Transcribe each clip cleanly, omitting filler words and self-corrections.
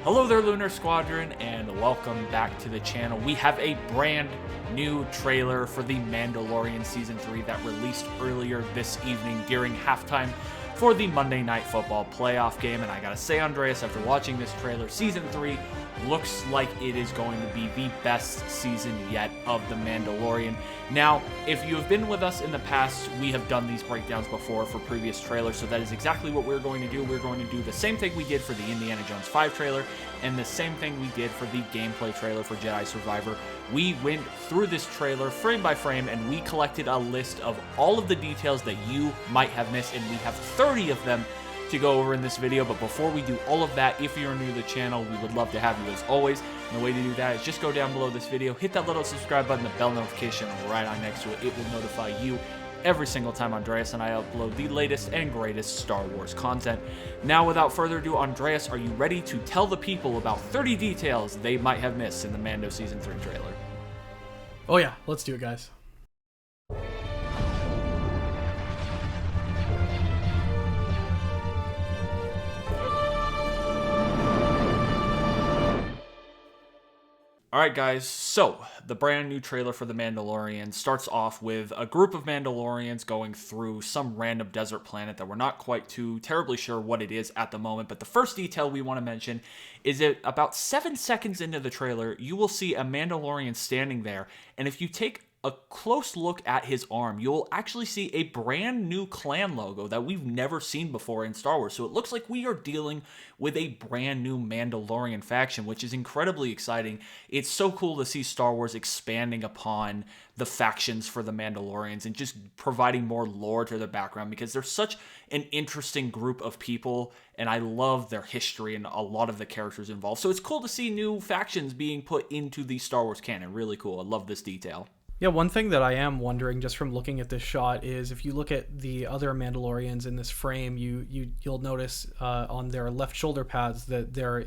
Hello there, Lunar Squadron, and welcome back to the channel. We have a brand new trailer for the Mandalorian Season 3 that released earlier this evening during halftime for the Monday Night Football playoff game. And I gotta say, Andreas, after watching this trailer, Season 3 looks like it is going to be the best season yet of the Mandalorian. Now, if you have been with us in the past, we have done these breakdowns before for previous trailers, so that is exactly what we're going to do. We're going to do the same thing we did for the Indiana Jones 5 trailer, and the same thing we did for the gameplay trailer for Jedi Survivor. We went through this trailer frame by frame, and we collected a list of all of the details that you might have missed, and we have 30 of them to go over in this video. But before we do all of that, if you're new to the channel, we would love to have you as always. And the way to do that is just go down below this video, hit that little subscribe button, the bell notification right on next to it. It will notify you every single time Andreas and I upload the latest and greatest Star Wars content. Now, without further ado, Andreas, are you ready to tell the people about 30 details they might have missed in the Mando Season 3 trailer? Oh yeah, let's do it, guys. Alright guys, so the brand new trailer for The Mandalorian starts off with a group of Mandalorians going through some random desert planet that we're not quite too terribly sure what it is at the moment. But the first detail we want to mention is that about 7 seconds into the trailer, you will see a Mandalorian standing there, and if you take a close look at his arm, you'll actually see a brand new clan logo that we've never seen before in Star Wars. So it looks like we are dealing with a brand new Mandalorian faction, which is incredibly exciting. It's so cool to see Star Wars expanding upon the factions for the Mandalorians and just providing more lore to their background, because they're such an interesting group of people, and I love their history and a lot of the characters involved. So it's cool to see new factions being put into the Star Wars canon. Really cool. I love this detail. Yeah, one thing that I am wondering just from looking at this shot is if you look at the other Mandalorians in this frame, you'll notice on their left shoulder pads that there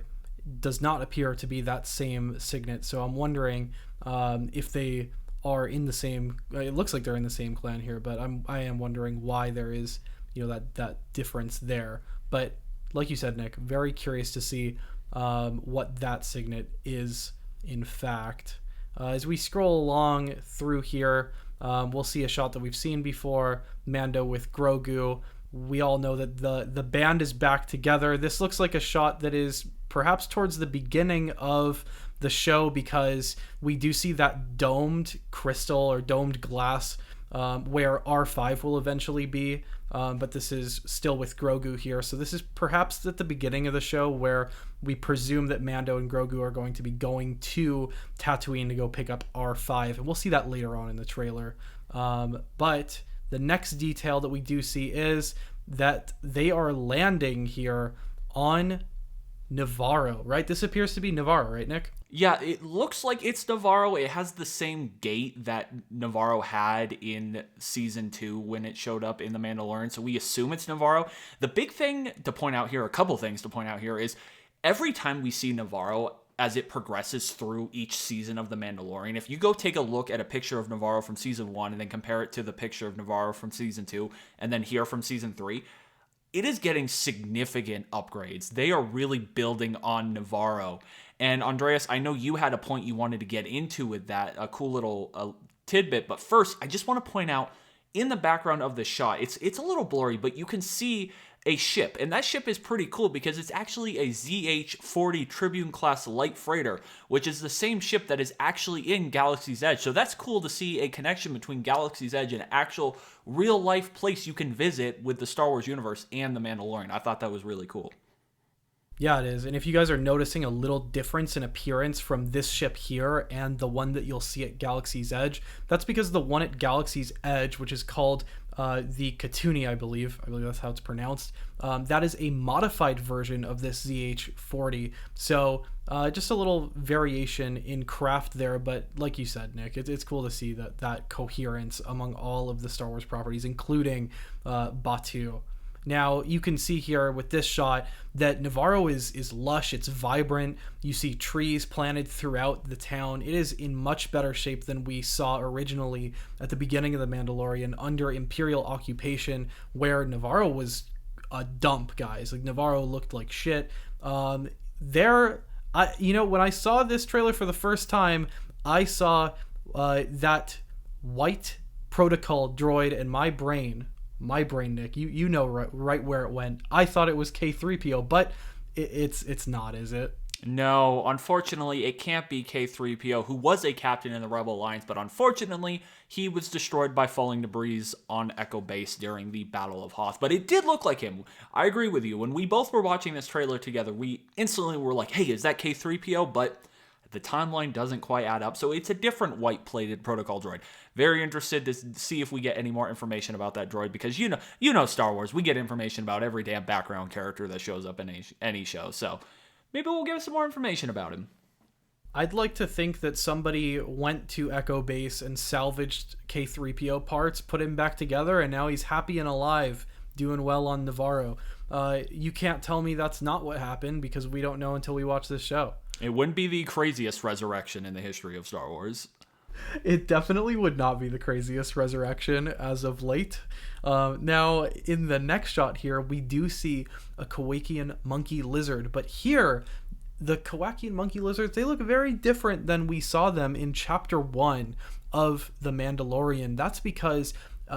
does not appear to be that same signet. So I'm wondering if they are in the same. It looks like they're in the same clan here, but I am wondering why there is that difference there. But like you said, Nick, very curious to see what that signet is in fact. As we scroll along through here, we'll see a shot that we've seen before, Mando with Grogu. We all know that the band is back together. This looks like a shot that is perhaps towards the beginning of the show, because we do see that domed crystal or domed glass where R5 will eventually be, but this is still with Grogu here. So this is perhaps at the beginning of the show where we presume that Mando and Grogu are going to be going to Tatooine to go pick up R5, and we'll see that later on in the trailer. But the next detail that we do see is that they are landing here on Nevarro, right? This appears to be Nevarro, right, Nick? Yeah, it looks like it's Nevarro. It has the same gate that Nevarro had in Season 2 when it showed up in The Mandalorian, so we assume it's Nevarro. The big thing to point out here, a couple things to point out here, is every time we see Nevarro as it progresses through each season of The Mandalorian, if you go take a look at a picture of Nevarro from Season 1 and then compare it to the picture of Nevarro from Season 2 and then here from Season 3, it is getting significant upgrades. They are really building on Nevarro. And Andreas, I know you had a point you wanted to get into with that, a cool little tidbit. But first, I just want to point out, in the background of the shot, it's a little blurry, but you can see a ship. And that ship is pretty cool because it's actually a ZH-40 Tribune-class light freighter, which is the same ship that is actually in Galaxy's Edge. So that's cool to see a connection between Galaxy's Edge and an actual real-life place you can visit with the Star Wars universe and The Mandalorian. I thought that was really cool. Yeah, it is. And if you guys are noticing a little difference in appearance from this ship here and the one that you'll see at Galaxy's Edge, that's because the one at Galaxy's Edge, which is called the Katuni, I believe that's how it's pronounced, that is a modified version of this ZH-40. So just a little variation in craft there, but like you said, Nick, it's cool to see that coherence among all of the Star Wars properties, including Batuu. Now, you can see here with this shot that Nevarro is lush, it's vibrant. You see trees planted throughout the town. It is in much better shape than we saw originally at the beginning of The Mandalorian under Imperial occupation, where Nevarro was a dump, guys. Like, Nevarro looked like shit. when I saw this trailer for the first time, I saw that white protocol droid, and my brain, Nick, you know right where it went. I thought it was K3PO, but it's not, is it? No, unfortunately, it can't be K3PO, who was a captain in the Rebel Alliance, but unfortunately, he was destroyed by falling debris on Echo Base during the Battle of Hoth. But it did look like him. I agree with you. When we both were watching this trailer together, we instantly were like, hey, is that K3PO? But the timeline doesn't quite add up, so it's a different white-plated protocol droid. Very interested to see if we get any more information about that droid, because you know Star Wars, we get information about every damn background character that shows up in any show, so maybe we'll give us some more information about him. I'd like to think that somebody went to Echo Base and salvaged K3PO parts, put him back together, and now he's happy and alive, doing well on Nevarro. You can't tell me that's not what happened, because we don't know until we watch this show. It wouldn't be the craziest resurrection in the history of Star Wars. It definitely would not be the craziest resurrection as of late. Now, in the next shot here, we do see a Kowakian monkey lizard. But here, the Kowakian monkey lizards, they look very different than we saw them in Chapter 1 of The Mandalorian. That's because,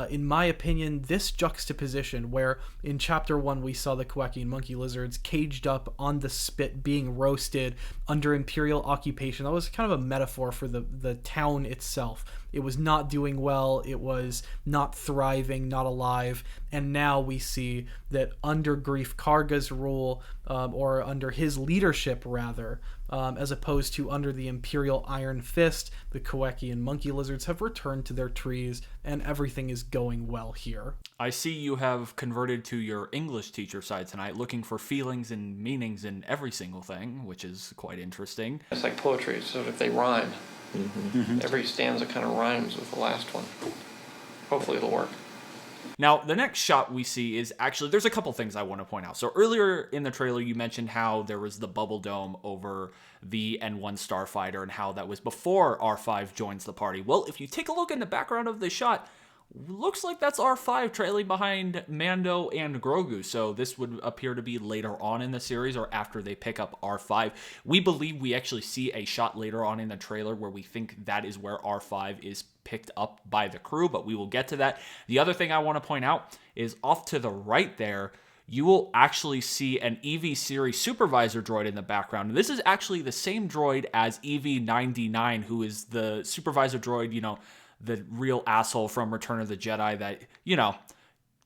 in my opinion, this juxtaposition where in Chapter 1 we saw the Kowakian monkey lizards caged up on the spit being roasted under Imperial occupation, that was kind of a metaphor for the town itself. It was not doing well, it was not thriving, not alive, and now we see that under Greef Karga's rule, or under his leadership rather, as opposed to under the Imperial Iron Fist, the Kowakian monkey lizards have returned to their trees, and everything is going well here. I see you have converted to your English teacher side tonight, looking for feelings and meanings in every single thing, which is quite interesting. It's like poetry, so if they rhyme, every stanza kind of rhymes with the last one. Hopefully it'll work. Now, the next shot we see is actually, there's a couple things I want to point out. So earlier in the trailer, you mentioned how there was the bubble dome over the N1 starfighter and how that was before R5 joins the party. Well, if you take a look in the background of the shot, looks like that's R5 trailing behind Mando and Grogu. So this would appear to be later on in the series or after they pick up R5. We believe we actually see a shot later on in the trailer where we think that is where R5 is picked up by the crew, but we will get to that. The other thing I want to point out is off to the right there, you will actually see an EV series supervisor droid in the background. And this is actually the same droid as EV-99, who is the supervisor droid, the real asshole from Return of the Jedi that,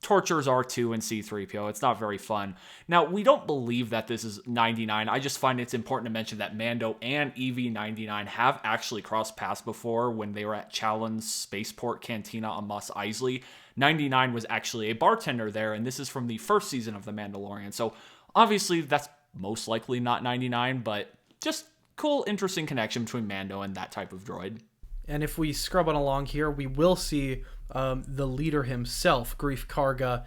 tortures R2 and C-3PO. It's not very fun. Now, we don't believe that this is 99. I just find it's important to mention that Mando and EV-99 have actually crossed paths before when they were at Challen's Spaceport Cantina on Mos Eisley. 99 was actually a bartender there, and this is from the first season of The Mandalorian. So, obviously, that's most likely not 99, but just cool, interesting connection between Mando and that type of droid. And if we scrub on along here, we will see the leader himself, Greef Karga.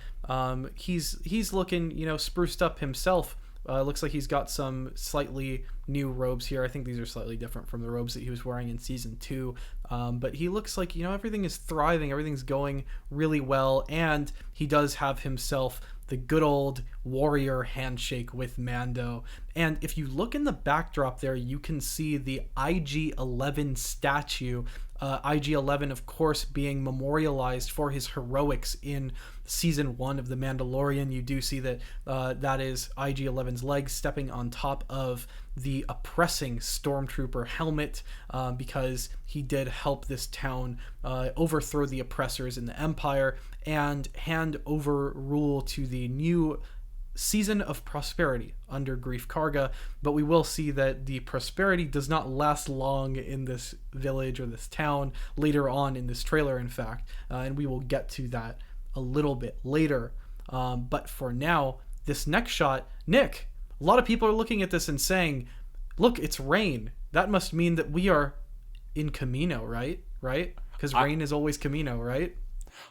He's looking, spruced up himself. Looks like he's got some slightly new robes here. I think these are slightly different from the robes that he was wearing in Season 2. But he looks like, everything is thriving. Everything's going really well. And he does have himself the good old warrior handshake with Mando. And if you look in the backdrop there, you can see the IG-11 statue. IG-11, of course, being memorialized for his heroics in Season 1 of The Mandalorian. You do see that that is IG-11's legs stepping on top of the oppressing stormtrooper helmet, because he did help this town overthrow the oppressors in the Empire and hand over rule to the new season of prosperity under Greef Karga. But we will see that the prosperity does not last long in this village or this town later on in this trailer, in fact, and we will get to that a little bit later. But for now, this next shot, Nick, a lot of people are looking at this and saying, look, it's rain. That must mean that we are in Camino, right? Because rain is always Camino, right?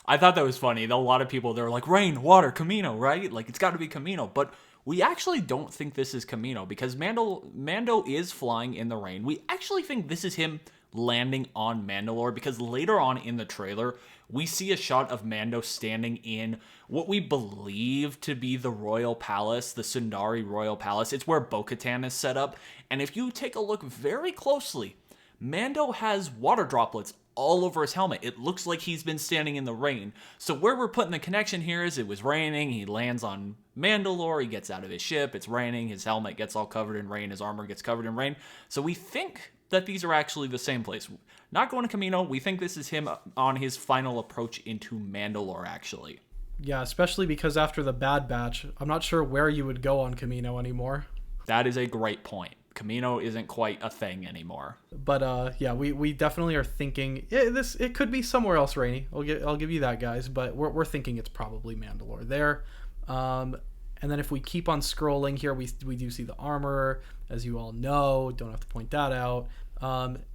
I thought that was funny. A lot of people, they're like, rain, water, Camino, right? Like, it's got to be Camino. But we actually don't think this is Camino because Mando is flying in the rain. We actually think this is him landing on Mandalore, because later on in the trailer, we see a shot of Mando standing in what we believe to be the Royal Palace, the Sundari Royal Palace. It's where Bo Katan is set up. And if you take a look very closely, Mando has water droplets all over his helmet. It looks like he's been standing in the rain. So where we're putting the connection here is it was raining. He lands on Mandalore. He gets out of his ship. It's raining. His helmet gets all covered in rain. His armor gets covered in rain. So we think that these are actually the same place. Not going to Kamino. We think this is him on his final approach into Mandalore, actually. Yeah, especially because after the Bad Batch, I'm not sure where you would go on Kamino anymore. That is a great point. Kamino isn't quite a thing anymore. But yeah, we definitely are thinking it could be somewhere else, Rainy. I'll give you that, guys. But we're thinking it's probably Mandalore there. And then if we keep on scrolling here, we do see the armor, as you all know. Don't have to point that out.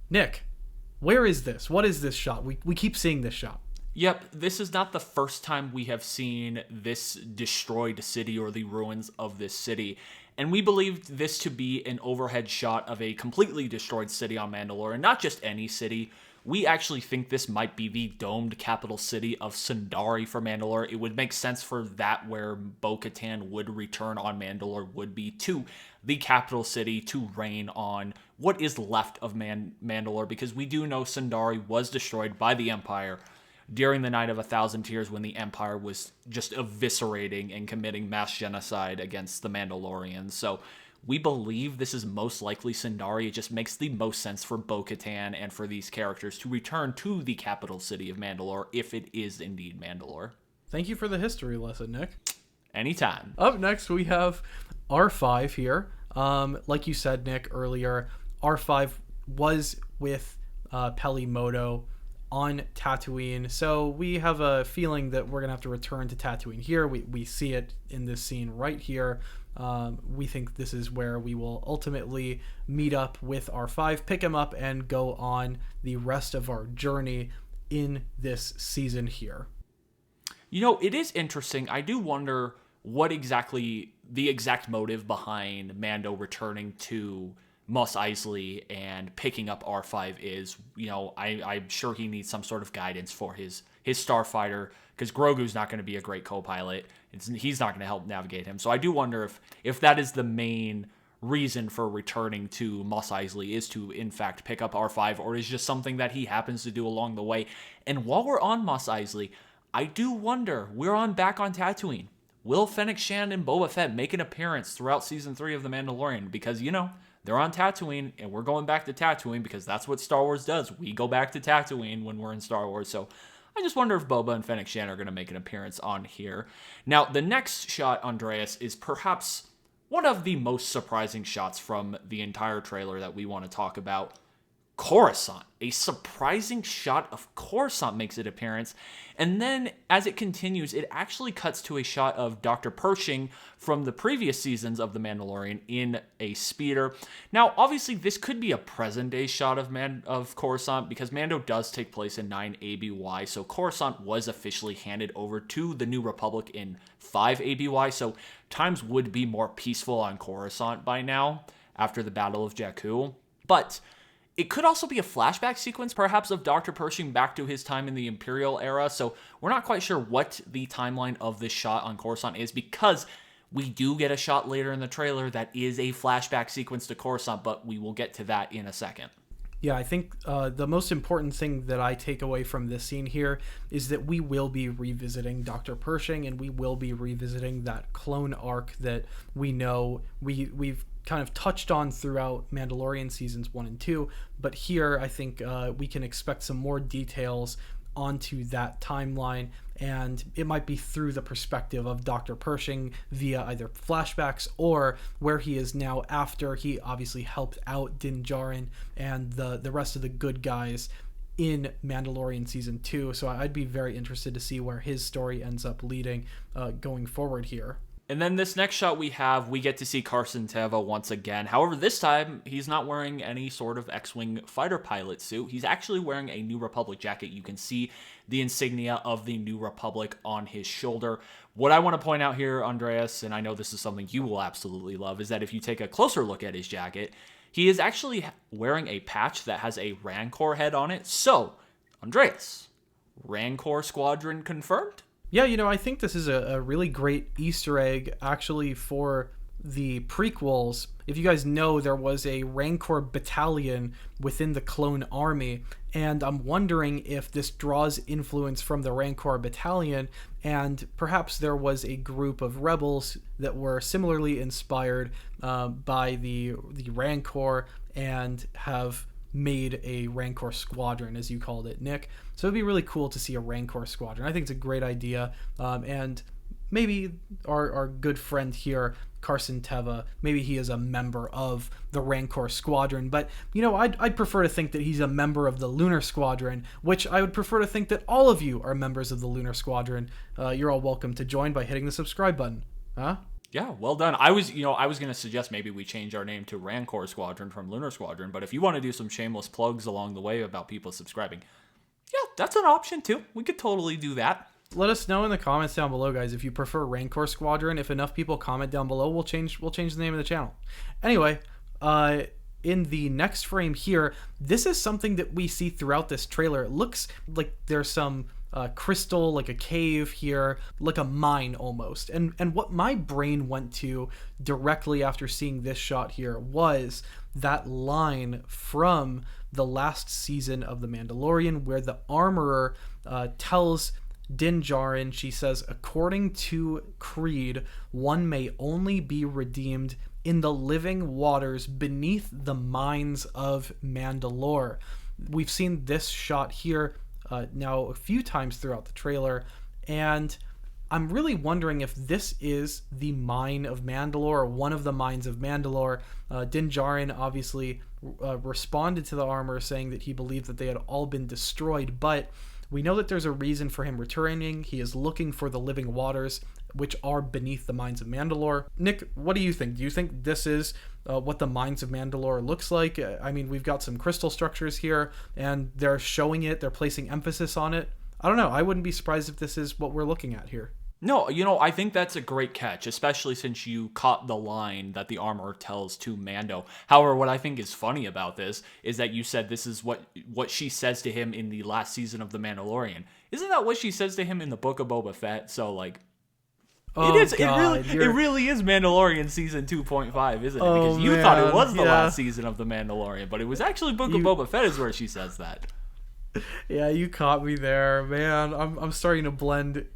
Nick, where is this? What is this shot? We keep seeing this shot. Yep, this is not the first time we have seen this destroyed city or the ruins of this city. And we believed this to be an overhead shot of a completely destroyed city on Mandalore, and not just any city. We actually think this might be the domed capital city of Sundari for Mandalore. It would make sense for that where Bo Katan would return on Mandalore would be to the capital city to reign on what is left of Mandalore, because we do know Sundari was destroyed by the Empire during the Night of 1,000 Tears, when the Empire was just eviscerating and committing mass genocide against the Mandalorians. So we believe this is most likely Sundari. It just makes the most sense for Bo Katan and for these characters to return to the capital city of Mandalore, if it is indeed Mandalore. Thank you for the history lesson, Nick. Anytime. Up next, we have R5 here. Like you said, Nick, earlier, R5 was with Peli Motto on Tatooine, so we have a feeling that we're gonna have to return to Tatooine here. We see it in this scene right here. We think this is where we will ultimately meet up with R5, pick him up, and go on the rest of our journey in this season here. You know, it is interesting. I do wonder what exactly the exact motive behind Mando returning to Mos Eisley and picking up R5 is. You know, I'm sure he needs some sort of guidance for his starfighter, because Grogu's not going to be a great co-pilot. He's not going to help navigate him. So I do wonder if that is the main reason for returning to Mos Eisley, is to, in fact, pick up R5, or is just something that he happens to do along the way. And while we're on Mos Eisley, I do wonder, we're back on Tatooine. Will Fennec Shand and Boba Fett make an appearance throughout Season 3 of The Mandalorian? Because, you know, they're on Tatooine, and we're going back to Tatooine because that's what Star Wars does. We go back to Tatooine when we're in Star Wars. So I just wonder if Boba and Fennec Shand are going to make an appearance on here. Now, the next shot, Andreas, is perhaps one of the most surprising shots from the entire trailer that we want to talk about. Coruscant. A surprising shot of Coruscant makes its appearance, and then as it continues, it actually cuts to a shot of Dr. Pershing from the previous seasons of The Mandalorian in a speeder. Now, obviously, this could be a present-day shot of Coruscant, because Mando does take place in 9 ABY, so Coruscant was officially handed over to the New Republic in 5 ABY, so times would be more peaceful on Coruscant by now, after the Battle of Jakku. But it could also be a flashback sequence, perhaps, of Dr. Pershing back to his time in the Imperial era. So we're not quite sure what the timeline of this shot on Coruscant is, because we do get a shot later in the trailer that is a flashback sequence to Coruscant, but we will get to that in a second. Yeah, I think the most important thing that I take away from this scene here is that we will be revisiting Dr. Pershing, and we will be revisiting that clone arc that we know we've kind of touched on throughout Mandalorian seasons 1 and 2, but here I think we can expect some more details onto that timeline, and it might be through the perspective of Dr. Pershing via either flashbacks or where he is now after he obviously helped out Din Djarin and the rest of the good guys in Mandalorian season 2. So I'd be very interested to see where his story ends up leading going forward here. And then this next shot we get to see Carson Teva once again. However, this time, he's not wearing any sort of X-Wing fighter pilot suit. He's actually wearing a New Republic jacket. You can see the insignia of the New Republic on his shoulder. What I want to point out here, Andreas, and I know this is something you will absolutely love, is that if you take a closer look at his jacket, He is actually wearing a patch that has a Rancor head on it. So, Andreas, Rancor Squadron confirmed? Yeah, I think this is a really great Easter egg, actually, for the prequels. If you guys know, there was a Rancor battalion within the clone army, and I'm wondering if this draws influence from the Rancor battalion, and perhaps there was a group of rebels that were similarly inspired by the Rancor and have made a Rancor squadron, as you called it, Nick. So it'd be really cool to see a Rancor squadron. I think it's a great idea, and maybe our good friend here, Carson Teva, maybe he is a member of the Rancor Squadron, but I'd prefer to think that he's a member of the Lunar Squadron, which I would prefer to think that all of you are members of the Lunar Squadron. You're all welcome to join by hitting the subscribe button. Huh? Yeah, well done. I was going to suggest maybe we change our name to Rancor Squadron from Lunar Squadron, but if you want to do some shameless plugs along the way about people subscribing, yeah, that's an option too. We could totally do that. Let us know in the comments down below, guys, if you prefer Rancor Squadron. If enough people comment down below, we'll change the name of the channel. Anyway, in the next frame here, this is something that we see throughout this trailer. It looks like there's some crystal, like a cave here, like a mine almost. And what my brain went to directly after seeing this shot here was that line from the last season of The Mandalorian where the armorer tells Din Djarin, she says, according to Creed, one may only be redeemed in the living waters beneath the mines of Mandalore. We've seen this shot here now a few times throughout the trailer, and I'm really wondering if this is the mine of Mandalore, or one of the mines of Mandalore. Din Djarin obviously responded to the armor saying that he believed that they had all been destroyed, but we know that there's a reason for him returning. He is looking for the living waters, which are beneath the Mines of Mandalore. Nick, what do you think? Do you think this is what the Mines of Mandalore looks like? I mean, we've got some crystal structures here, and they're showing it. They're placing emphasis on it. I don't know. I wouldn't be surprised if this is what we're looking at here. No, I think that's a great catch, especially since you caught the line that the armorer tells to Mando. However, what I think is funny about this is that you said this is what she says to him in the last season of The Mandalorian. Isn't that what she says to him in the Book of Boba Fett? So, like, oh, it is. God, it really is Mandalorian season 2.5, isn't it? Because you thought it was the last season of The Mandalorian, but it was actually Book of Boba Fett is where she says that. Yeah, you caught me there, man. I'm starting to blend.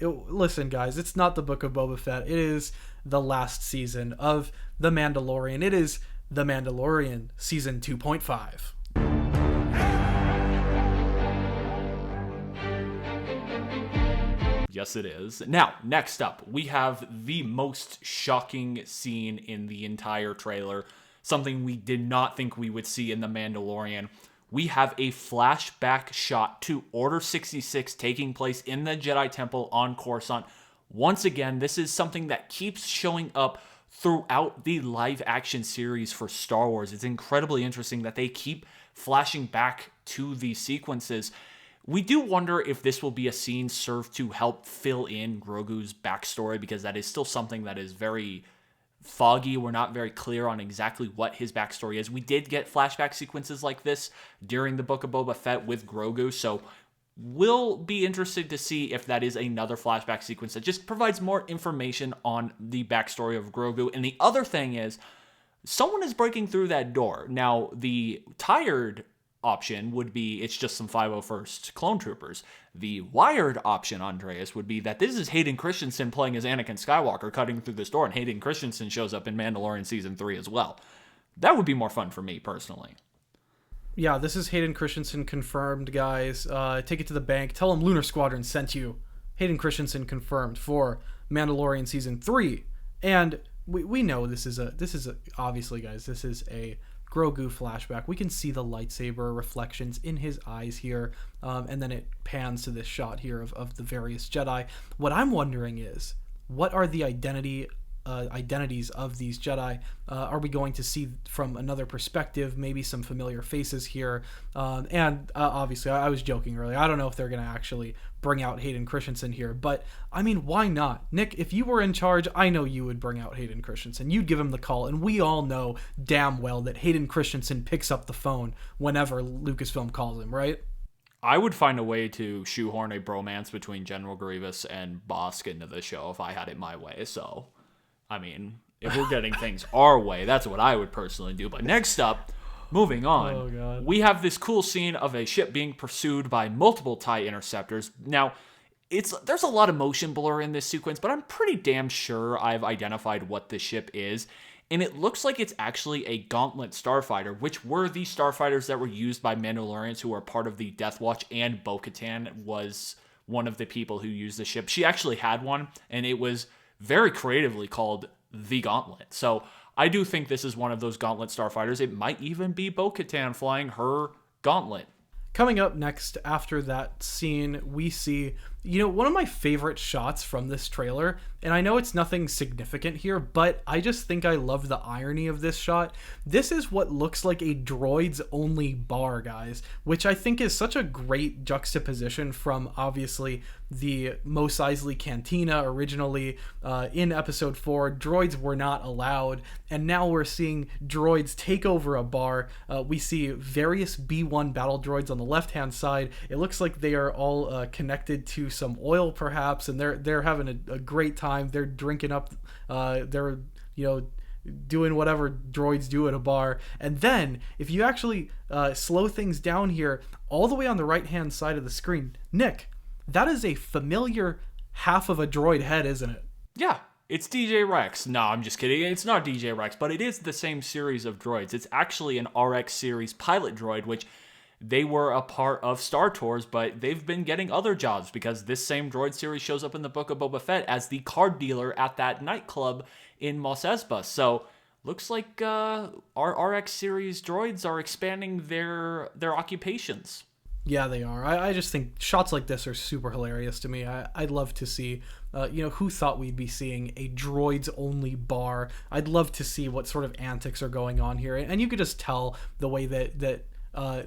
Listen, guys, it's not the Book of Boba Fett. It is the last season of The Mandalorian. It is The Mandalorian season 2.5. Yes, it is. Now, next up, we have the most shocking scene in the entire trailer. Something we did not think we would see in The Mandalorian. We have a flashback shot to Order 66 taking place in the Jedi Temple on Coruscant. Once again, this is something that keeps showing up throughout the live action series for Star Wars. It's incredibly interesting that they keep flashing back to these sequences. We do wonder if this will be a scene served to help fill in Grogu's backstory, because that is still something that is very foggy. We're not very clear on exactly what his backstory is. We did get flashback sequences like this during the Book of Boba Fett with Grogu, so we'll be interested to see if that is another flashback sequence that just provides more information on the backstory of Grogu. And the other thing is, someone is breaking through that door. Now, the tired option would be it's just some 501st clone troopers. The wired option, Andreas, would be that this is Hayden Christensen playing as Anakin Skywalker cutting through this door, and Hayden Christensen shows up in Mandalorian Season 3 as well. That would be more fun for me, personally. Yeah, this is Hayden Christensen confirmed, guys. Take it to the bank. Tell him Lunar Squadron sent you. Hayden Christensen confirmed for Mandalorian Season 3. And we know this is obviously, guys, this is a Grogu flashback. We can see the lightsaber reflections in his eyes here, and then it pans to this shot here of the various Jedi. What I'm wondering is, what are the identity identities of these Jedi? Are we going to see from another perspective, maybe some familiar faces here? And obviously, I was joking earlier. I don't know if they're going to actually bring out Hayden Christensen here, but I mean, why not? Nick, if you were in charge, I know you would bring out Hayden Christensen. You'd give him the call, and we all know damn well that Hayden Christensen picks up the phone whenever Lucasfilm calls him, right? I would find a way to shoehorn a bromance between General Grievous and Bosk into the show if I had it my way. So, I mean, if we're getting things our way, that's what I would personally do. But next up, moving on, we have this cool scene of a ship being pursued by multiple TIE interceptors. Now, there's a lot of motion blur in this sequence, but I'm pretty damn sure I've identified what this ship is. And it looks like it's actually a Gauntlet starfighter, which were the starfighters that were used by Mandalorians who were part of the Death Watch, and Bo Katan was one of the people who used the ship. She actually had one, and it was very creatively called the Gauntlet. So I do think this is one of those Gauntlet starfighters. It might even be Bo Katan flying her Gauntlet. Coming up next after that scene, we see, one of my favorite shots from this trailer, and I know it's nothing significant here, but I just think I love the irony of this shot. This is what looks like a droids-only bar, guys, which I think is such a great juxtaposition from, obviously, the Mos Eisley Cantina originally. In Episode 4, droids were not allowed, and now we're seeing droids take over a bar. We see various B-1 battle droids on the left-hand side. It looks like they are all connected to some oil, perhaps, and they're having a great time. They're drinking up, they're doing whatever droids do at a bar. And then if you actually slow things down here, all the way on the right hand side of the screen, Nick, that is a familiar half of a droid head, isn't it? Yeah, it's DJ Rex. No, I'm just kidding. It's not DJ Rex, but it is the same series of droids. It's actually an RX series pilot droid, which they were a part of Star Tours, but they've been getting other jobs because this same droid series shows up in the Book of Boba Fett as the card dealer at that nightclub in Mos Espa. So looks like our RX series droids are expanding their occupations. Yeah, they are. I just think shots like this are super hilarious to me. I'd love to see, who thought we'd be seeing a droids-only bar. I'd love to see what sort of antics are going on here. And you could just tell the way that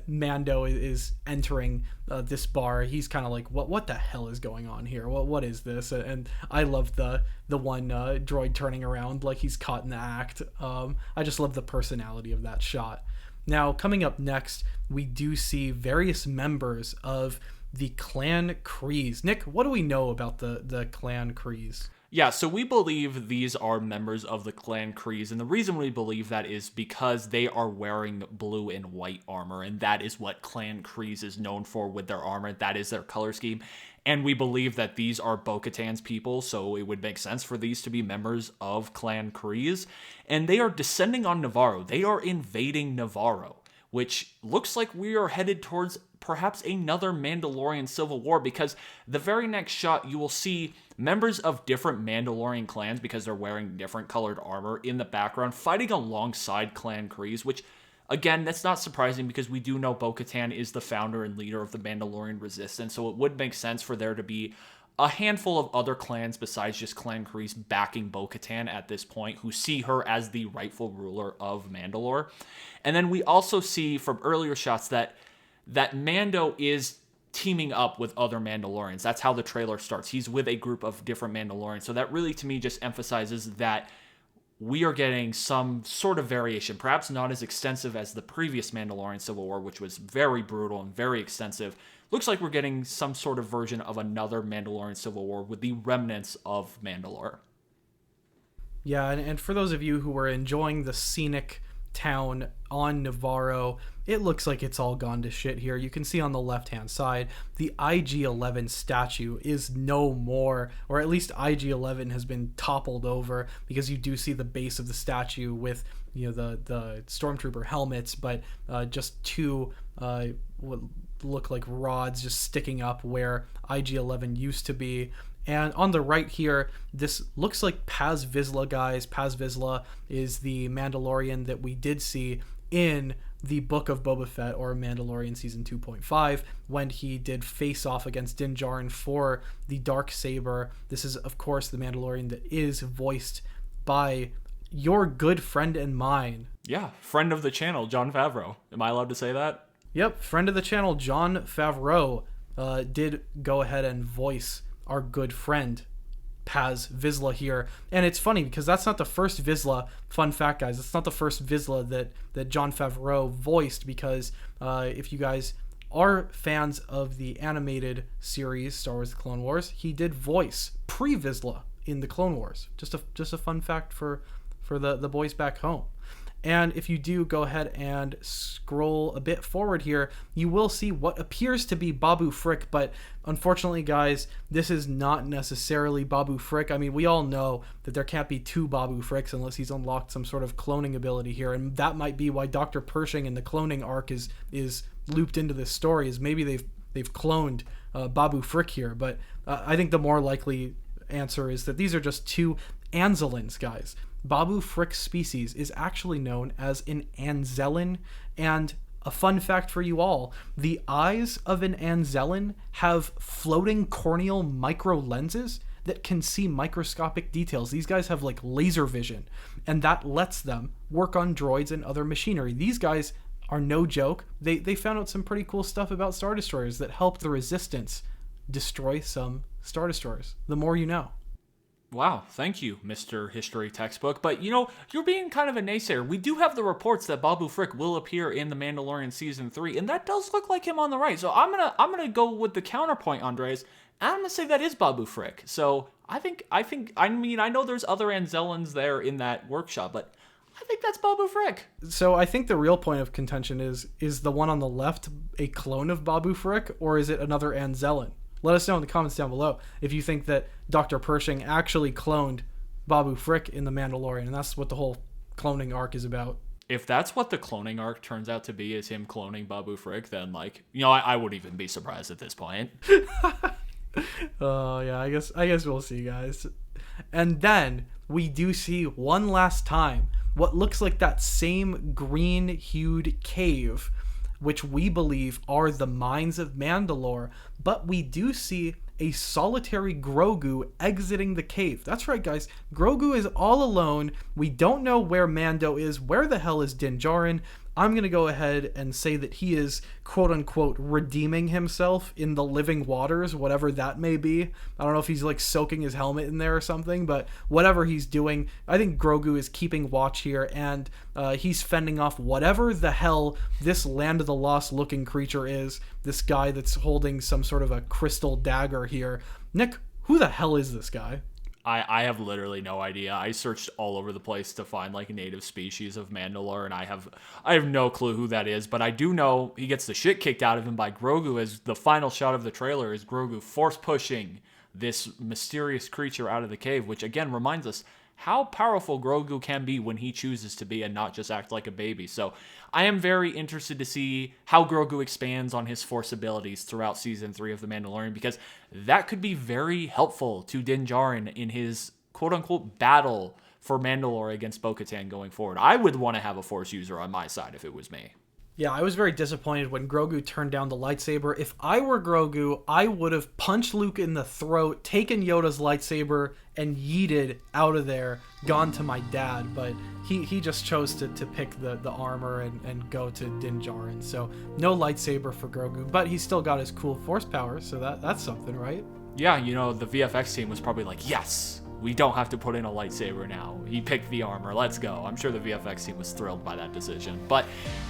Mando is entering this bar. He's kind of like, what the hell is going on here? What is this? And I love the one droid turning around like he's caught in the act. I just love the personality of that shot. Now, coming up next, we do see various members of the Clan Kryze. Nick, what do we know about the Clan Kryze? Yeah, so we believe these are members of the Clan Kryze, and the reason we believe that is because they are wearing blue and white armor, and that is what Clan Kryze is known for with their armor. That is their color scheme, and we believe that these are Bo Katan's people, so it would make sense for these to be members of Clan Kryze, and they are descending on Nevarro. They are invading Nevarro, which looks like we are headed towards perhaps another Mandalorian civil war, because the very next shot you will see members of different Mandalorian clans, because they're wearing different colored armor, in the background fighting alongside Clan Kryze, which, again, that's not surprising because we do know Bo Katan is the founder and leader of the Mandalorian Resistance, so it would make sense for there to be a handful of other clans besides just Clan Kryze backing Bo Katan at this point, who see her as the rightful ruler of Mandalore. And then we also see from earlier shots that Mando is teaming up with other Mandalorians. That's how the trailer starts. He's with a group of different Mandalorians. So that really, to me, just emphasizes that we are getting some sort of variation, perhaps not as extensive as the previous Mandalorian Civil War, which was very brutal and very extensive. Looks like we're getting some sort of version of another Mandalorian Civil War with the remnants of Mandalore. Yeah, and for those of you who were enjoying the scenic town on Nevarro, it looks like it's all gone to shit here. You can see on the left-hand side, the IG-11 statue is no more, or at least IG-11 has been toppled over, because you do see the base of the statue with, the stormtrooper helmets, but just two what look like rods just sticking up where IG-11 used to be. And on the right here, this looks like Paz Vizsla, guys. Paz Vizsla is the Mandalorian that we did see in the Book of Boba Fett, or Mandalorian Season 2.5, when he did face off against Din Djarin for the Darksaber. This is, of course, the Mandalorian that is voiced by your good friend and mine. Yeah, friend of the channel, Jon Favreau. Am I allowed to say that? Yep, friend of the channel, Jon Favreau, did go ahead and voice our good friend Paz Vizsla here. And it's funny because that's not the first Vizsla, fun fact guys, it's not the first Vizsla that Jon Favreau voiced, because if you guys are fans of the animated series Star Wars The Clone Wars, he did voice pre-Vizsla in the Clone Wars. Just a fun fact for the boys back home. And if you do go ahead and scroll a bit forward here, you will see what appears to be Babu Frick, but unfortunately, guys, this is not necessarily Babu Frick. I mean, we all know that there can't be two Babu Fricks unless he's unlocked some sort of cloning ability here, and that might be why Dr. Pershing in the cloning arc is looped into this story, is maybe they've cloned Babu Frick here, but I think the more likely answer is that these are just two Anzellans, guys. Babu Frick's species is actually known as an Anzellan, and a fun fact for you all, the eyes of an Anzellan have floating corneal micro lenses that can see microscopic details. These guys have like laser vision, and that lets them work on droids and other machinery. These guys are no joke. They found out some pretty cool stuff about Star Destroyers that helped the Resistance destroy some Star Destroyers. The more you know. Wow, thank you, Mr. History Textbook. But, you know, you're being kind of a naysayer. We do have the reports that Babu Frick will appear in The Mandalorian Season 3, and that does look like him on the right. So I'm gonna go with the counterpoint, Andres, and I'm gonna say that is Babu Frick. So I know there's other Anzellans there in that workshop, but I think that's Babu Frick. So I think the real point of contention is the one on the left a clone of Babu Frick, or is it another Anzellan? Let us know in the comments down below if you think that Dr. Pershing actually cloned Babu Frick in The Mandalorian, and that's what the whole cloning arc is about. If that's what the cloning arc turns out to be, is him cloning Babu Frick, then, like, you know, I wouldn't even be surprised at this point. Oh, yeah, I guess we'll see, guys. And then we do see one last time what looks like that same green-hued cave, which we believe are the Mines of Mandalore, but we do see a solitary Grogu exiting the cave. That's right, guys. Grogu is all alone. We don't know where Mando is. Where the hell is Din Djarin? I'm going to go ahead and say that he is, quote-unquote, redeeming himself in the living waters, whatever that may be. I don't know if he's, like, soaking his helmet in there or something, but whatever he's doing, I think Grogu is keeping watch here, and he's fending off whatever the hell this Land of the Lost-looking creature is, this guy that's holding some sort of a crystal dagger here. Nick, who the hell is this guy? I have literally no idea. I searched all over the place to find like native species of Mandalore, and I have no clue who that is, but I do know he gets the shit kicked out of him by Grogu, as the final shot of the trailer is Grogu force pushing this mysterious creature out of the cave, which again reminds us how powerful Grogu can be when he chooses to be and not just act like a baby. So I am very interested to see how Grogu expands on his Force abilities throughout Season 3 of The Mandalorian, because that could be very helpful to Din Djarin in his quote-unquote battle for Mandalore against Bo Katan going forward. I would want to have a Force user on my side if it was me. Yeah, I was very disappointed when Grogu turned down the lightsaber. If I were Grogu, I would have punched Luke in the throat, taken Yoda's lightsaber, and yeeted out of there, gone to my dad. But he just chose to pick the armor and go to Din Djarin. So no lightsaber for Grogu, but he's still got his cool Force power, so that's something, right? Yeah, you know, the VFX team was probably like, yes, we don't have to put in a lightsaber now. He picked the armor. Let's go. I'm sure the VFX team was thrilled by that decision. But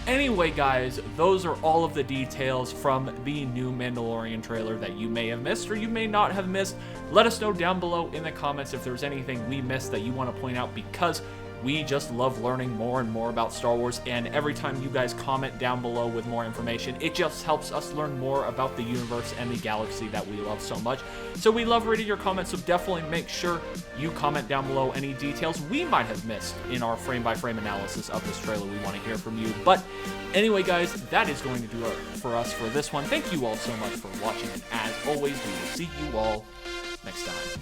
anyway, guys, those are all of the details from the new Mandalorian trailer that you may have missed or you may not have missed. Let us know down below in the comments if there's anything we missed that you want to point out, because we just love learning more and more about Star Wars, and every time you guys comment down below with more information, it just helps us learn more about the universe and the galaxy that we love so much. So we love reading your comments, so definitely make sure you comment down below any details we might have missed in our frame-by-frame analysis of this trailer. We want to hear from you. But anyway, guys, that is going to do it for us for this one. Thank you all so much for watching, and as always, we will see you all next time.